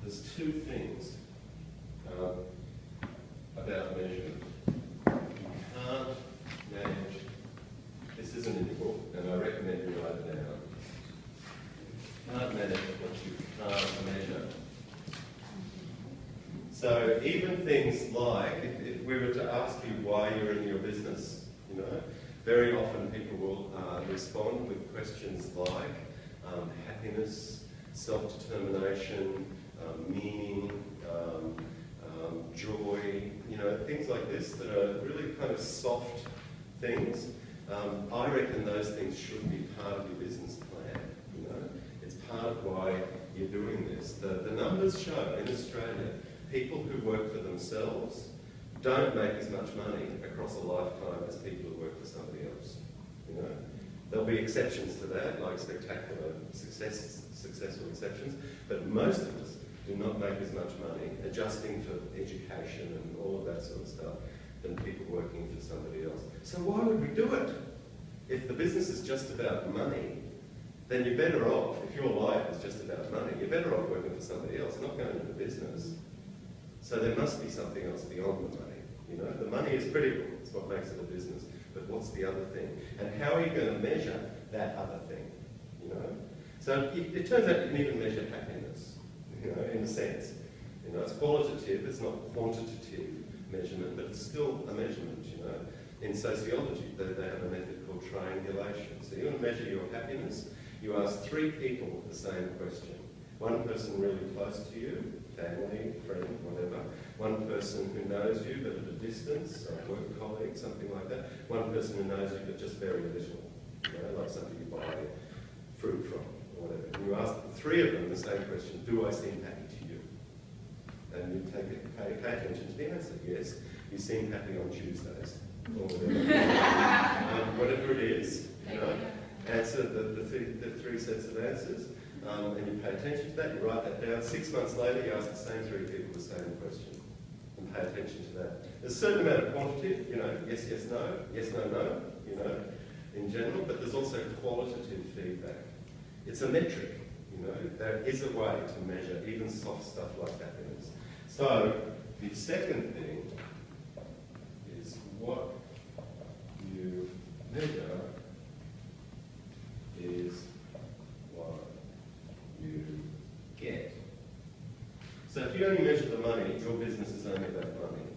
there's two things about measurement. You can't manage, this isn't in the book, and I recommend you write it down. You can't manage what you can't measure. So even things like, if we were to ask you why you're in your business, you know, very often people will respond with questions like happiness, self-determination, meaning, joy, you know, things like this that are really kind of soft things. I reckon those things should be part of your business plan, you know. It's part of why you're doing this. The numbers show in Australia, people who work for themselves don't make as much money across a lifetime as people who work for somebody else, you know. There'll be exceptions to that, like spectacular successful exceptions, but most of us do not make as much money adjusting for education and all of that sort of stuff than people working for somebody else. So why would we do it? If the business is just about money, then you're better off, if your life is just about money, you're better off working for somebody else, not going into business. So there must be something else beyond the money. You know, the money is critical, it's what makes it a business, but what's the other thing? And how are you going to measure that other thing? You know? So it turns out you can even measure happiness, you know, in a sense. You know, it's qualitative, it's not quantitative measurement, but it's still a measurement, you know. In sociology, they have a method called triangulation. So you want to measure your happiness, you ask 3 people the same question. One person really close to you, family, friend, whatever. One person who knows you but at a distance, a work colleague, something like that. One person who knows you but just very little, you know, like somebody you buy fruit from or whatever. And you ask the 3 of them the same question, do I seem happy to you? And you pay attention to the answer, yes, you seem happy on Tuesdays, or whatever. Whatever it is, you know. Answer the 3 sets of answers. And you pay attention to that, you write that down. 6 months later, you ask the same 3 people the same question and pay attention to that. There's a certain amount of quantitative, you know, yes, yes, no, no, you know, in general, but there's also qualitative feedback. It's a metric, you know, there is a way to measure even soft stuff like happiness. So, the second thing is what you measure is what you get. So if you only measure the money, your business is only about money.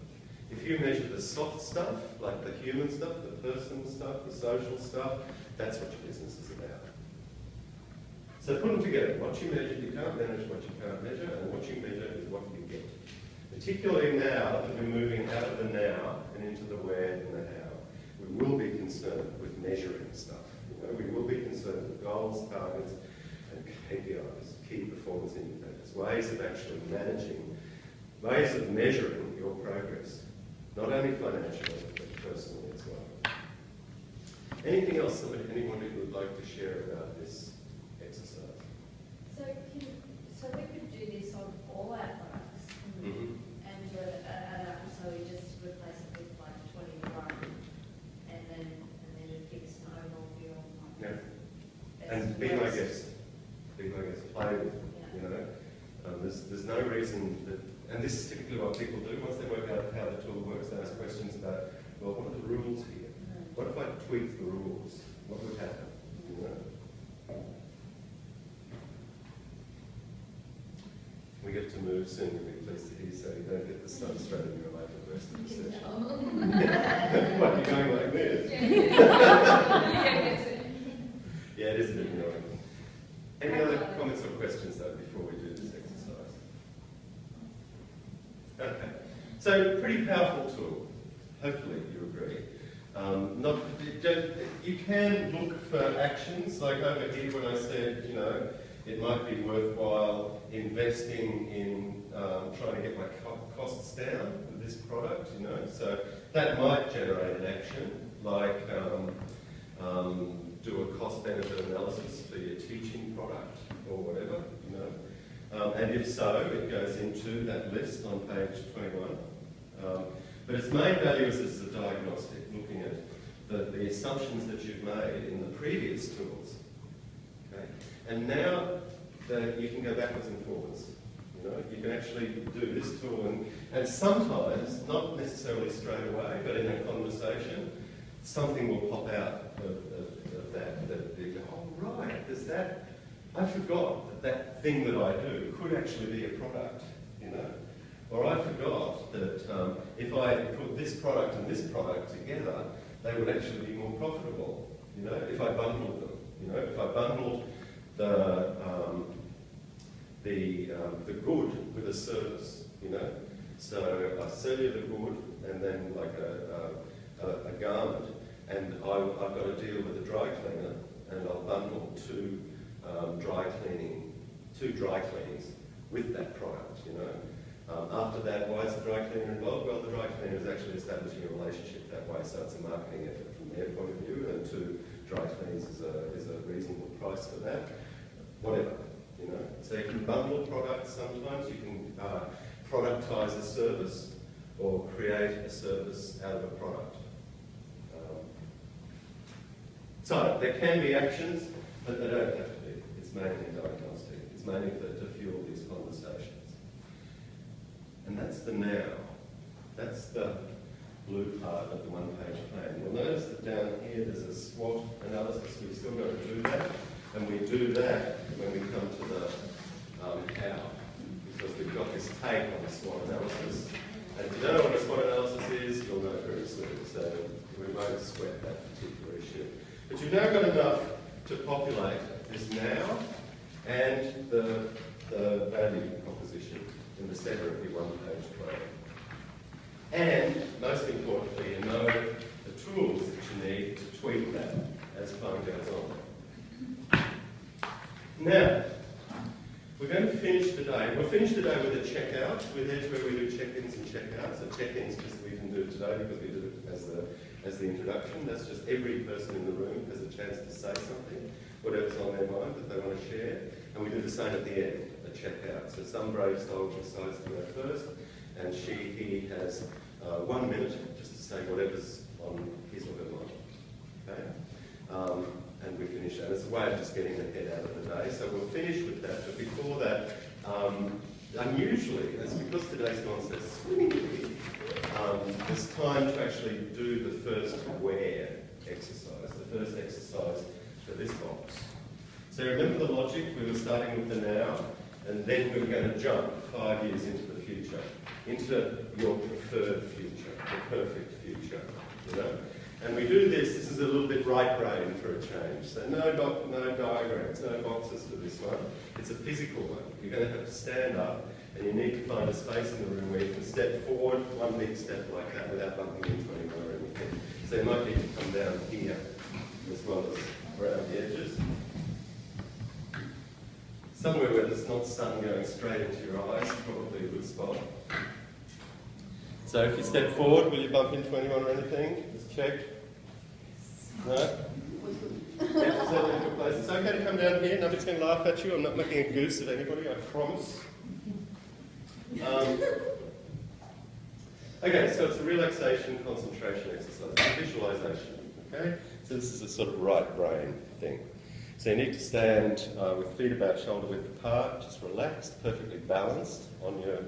If you measure the soft stuff, like the human stuff, the personal stuff, the social stuff, that's what your business is about. So put them together. What you measure, you can't manage what you can't measure, and what you measure is what you get. Particularly now that we're moving out of the now and into the where and the how, we will be concerned with measuring stuff. You know, we will be concerned with goals, targets, and KPIs, key performance indicators, ways of actually managing, ways of measuring your progress, not only financially, but personally as well. Anything else anyone who would like to share about this exercise? So we could do this on all our products, and do so we just replace it with like 21, and then it gives an overall view on like. Yeah. And be my guest. Be my guest. Play with it. You know. There's no reason that, and this is typically what people do once they work out how the tool works. They ask questions about, well, what are the rules here? What if I tweak the rules? What would happen? You know. We get to move soon, we'll be pleased to hear, so you don't get the sun straight in your lap for the rest of the session. What, you're going like this? Yeah, it is a bit annoying. Any other comments or questions, though, before we do this exercise? Okay. So, pretty powerful tool. Hopefully you agree. You can look for actions, like over here when I said, you know, it might be worthwhile investing in trying to get my costs down with this product, you know. So that might generate an action, like do a cost-benefit analysis for your teaching product or whatever, you know. And if so, it goes into that list on page 21. But its main value is as a diagnostic, looking at the assumptions that you've made in the previous tools. Okay? And now you can go backwards and forwards. You know, you you can actually do this tool, and sometimes, not necessarily straight away, but in a conversation, something will pop out of that you go, oh right, there's that, I forgot that thing that I do could actually be a product, you know. Or I forgot that if I put this product and this product together, they would actually be more profitable, you know, if I bundled them. You know, if I bundled the good with a service, you know. So I sell you the good and then like a garment, and I've got to deal with a dry cleaner, and I'll bundle two dry cleanings with that product, you know. After that, why is the dry cleaner involved? Well, the dry cleaner is actually establishing a relationship that way, so it's a marketing effort from their point of view, and two dry cleans is a reasonable price for that. Whatever, you know. So you can bundle products sometimes, you can productize a service, or create a service out of a product. So there can be actions, but they don't have to be. It's mainly diagnostic. It's mainly to fuel these conversations. And that's the now. That's the blue part of the one-page plan. You'll notice that down here there's a SWOT analysis. We've still got to do that. And we do that when we come to the how. Because we've got this take on the SWOT analysis. And if you don't know what a SWOT analysis is, you'll know very soon. So we won't sweat that particular issue. But you've now got enough to populate this now and the value proposition in the centre of your one-page plan. And, most importantly, you know the tools that you need to tweak that as time goes on. Now, we're going to finish the day. We'll finish the day with a checkout. Here's where we do check-ins and check-outs. So check-ins just we can do today because we did it as the introduction. That's just every person in the room has a chance to say something, whatever's on their mind that they want to share. And we do the same at the end, a checkout. So some brave soul decides to go first, and he has 1 minute just to say whatever's on his or her mind. Okay? And we finish that. It's a way of just getting the head out of the day. So we'll finish with that. But before that, unusually, it's because today's gone so swimmingly, there's time to actually do the first where exercise, the first exercise for this box. So remember the logic? We were starting with the now, and then we were going to jump 5 years into the future, into your preferred future, the perfect future, you know? And we do this is a little bit right brain for a change. So no diagrams, no boxes for this one. It's a physical one. You're going to have to stand up, and you need to find a space in the room where you can step forward, one big step like that without bumping into anyone or anything. So you might need to come down here as well as around the edges. Somewhere where there's not sun going straight into your eyes, probably a good spot. So if you step forward, will you bump into anyone or anything? Just check. No? It's okay to come down here. Nobody's going to laugh at you. I'm not making a goose of anybody, I promise. Okay, so it's a relaxation, concentration exercise, visualization. Okay? So this is a sort of right brain thing. So you need to stand with feet about shoulder width apart, just relaxed, perfectly balanced on your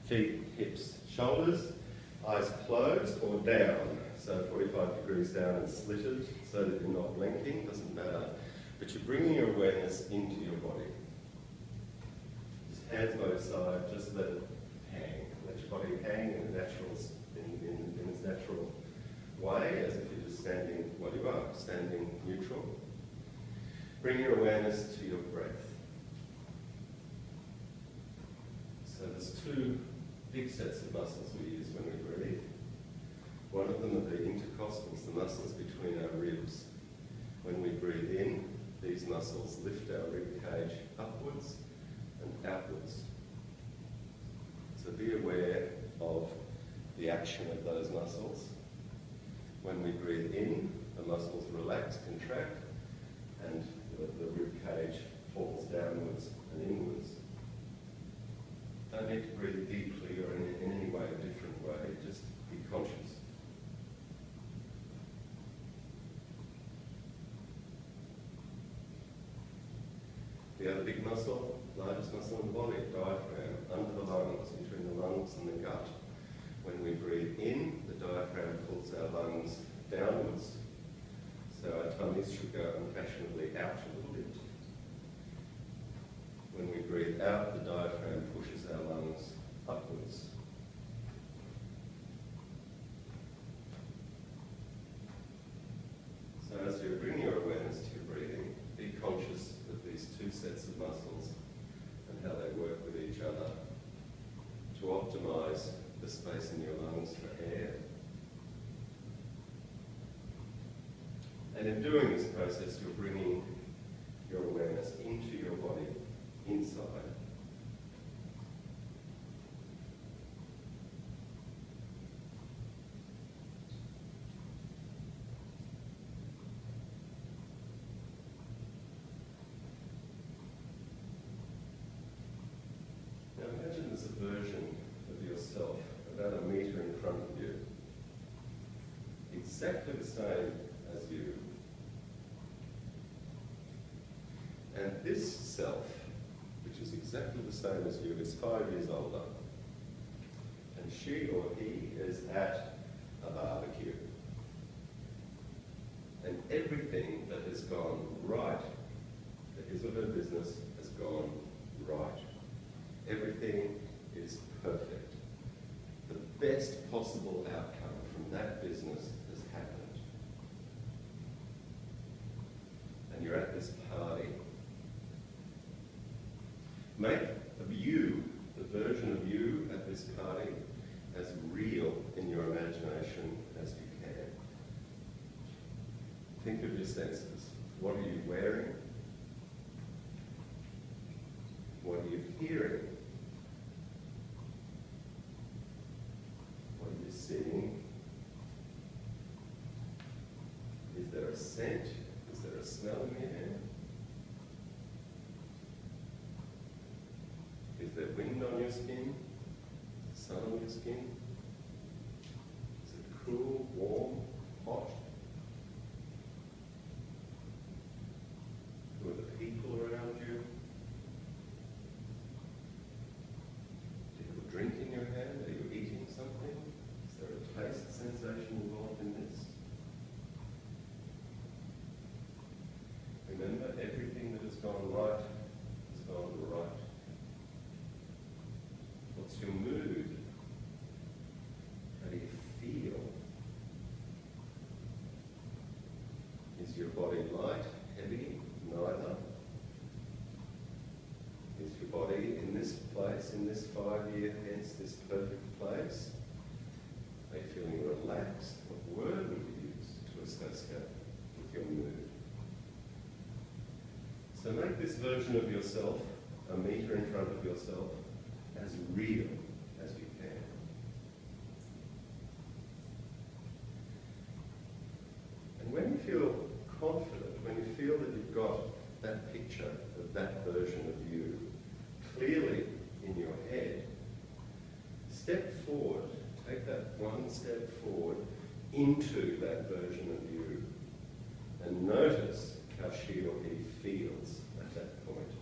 feet, hips, shoulders, eyes closed or down, so 45 degrees down and slitted so that you're not blinking, doesn't matter. But you're bringing your awareness into your body. Just hands by your side, just let it hang. Let your body hang in its natural way, as if you're just standing, well you are, standing neutral. Bring your awareness to your breath. So there's two big sets of muscles we use when we breathe. One of them are the intercostals, the muscles between our ribs. When we breathe in, these muscles lift our rib cage upwards and outwards. So be aware of the action of those muscles. When we breathe in, the muscles relax, contract, and the rib cage falls downwards and inwards. Don't need to breathe deeply or in any way, a different way, just be conscious. The other big muscle, largest muscle in the body, diaphragm, under the lungs, between the lungs and the gut. When we breathe in, the diaphragm pulls our lungs downwards. So our tummies should go unfashionably out a little bit. When we breathe out, the diaphragm pushes our lungs upwards. So as you bring your awareness to your breathing, be conscious of these two sets of muscles and how they work with each other to optimize the space in your lungs for air. And in doing this process, you're bringing your awareness into your body, inside. Now imagine there's a version of yourself about a metre in front of you, exactly the same as you. And this self, which is exactly the same as you, is 5 years older. And she or he is at a barbecue. And everything that has gone right for his or her business has gone right. Everything is perfect. The best possible outcome from that business has happened. And you're at this party. Make of you, the version of you at this party, as real in your imagination as you can. Think of your senses. What are you wearing? What are you hearing? What are you seeing? Is there a scent? Is there a smell in the air? Is there wind on your skin? Sun on your skin? Is it cool, warm, hot? Who are the people around you? Do you have a drink in your hand? Are you eating something? Is there a taste sensation involved in this? Remember, everything that has gone right has gone right. What's your mood? How do you feel? Is your body light, heavy? Neither. Is your body in this place, in this 5-year, hence this perfect place? Are you feeling relaxed? What word would you use to associate with your mood? So make this version of yourself, a metre in front of yourself, as real as you can. And when you feel confident, when you feel that you've got that picture of that version of you clearly in your head, step forward, take that one step forward into that version of you and notice how she or he feels at that point.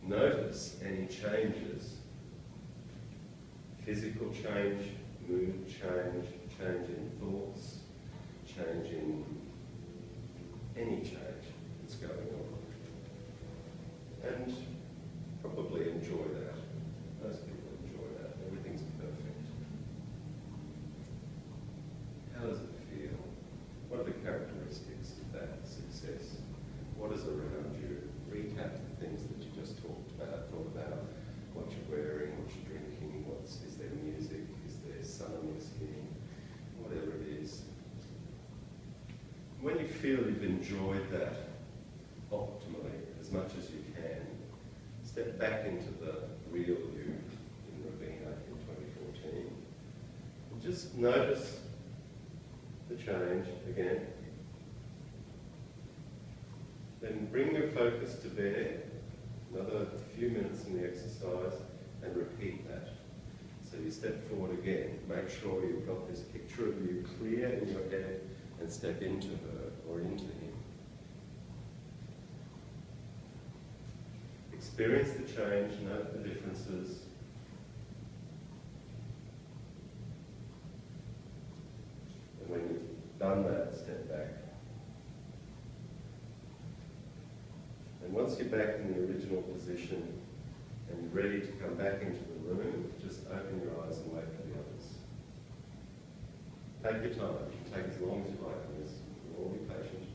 Notice any changes, physical change, mood change, change in thoughts, change in any change that's going on. And probably enjoy that. Most people enjoy that. Everything's perfect. How does it feel? What are the characteristics of that success? What is around you? Recap the things that you just thought about what you're wearing, what you're drinking, is there music, is there sun on your skin, whatever it is. When you feel you've enjoyed that optimally, as much as you can, step back into the real you in Ravenna in 2014 and just notice the change again. Then bring your focus to bear, another few minutes in the exercise, and repeat that. So you step forward again. Make sure you've got this picture of you clear in your head and step into her or into him. Experience the change, note the differences. And when you've done that, step back. And once you're back in the original position and you're ready to come back into the room, just open your eyes and wait for the others. Take your time. You can take as long as you like on this. We'll all be patient.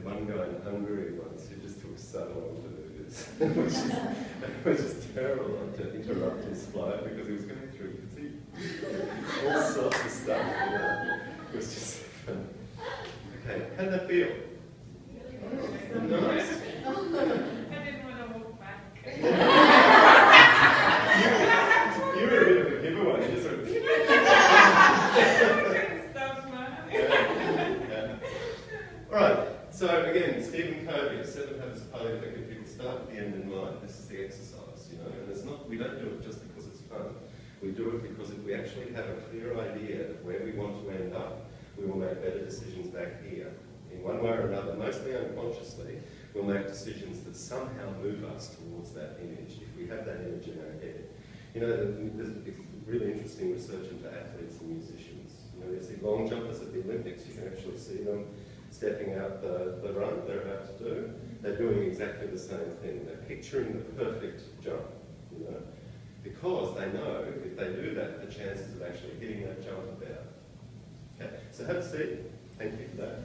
One guy in Hungary once who just took so long to do this, it was just terrible not to interrupt his flight because he was going through, you could see all sorts of stuff, you know. It was just fun. Okay, how did that feel? Nice. I didn't want to walk back. You were a bit of a giveaway, you just sort of... Stop smiling. Yeah. All right. So again, Stephen Covey, 7 Habits of Highly Effective People, start at the end in mind. This is the exercise, you know, and it's not, we don't do it just because it's fun. We do it because if we actually have a clear idea of where we want to end up, we will make better decisions back here. In one way or another, mostly unconsciously, we'll make decisions that somehow move us towards that image, if we have that image in our head. You know, there's really interesting research into athletes and musicians. You know, you see long jumpers at the Olympics, you can actually see them stepping out the run they're about to do. They're doing exactly the same thing. They're picturing the perfect jump, you know, because they know if they do that, the chances of actually hitting that jump are better. Okay, so have a seat. Thank you for that.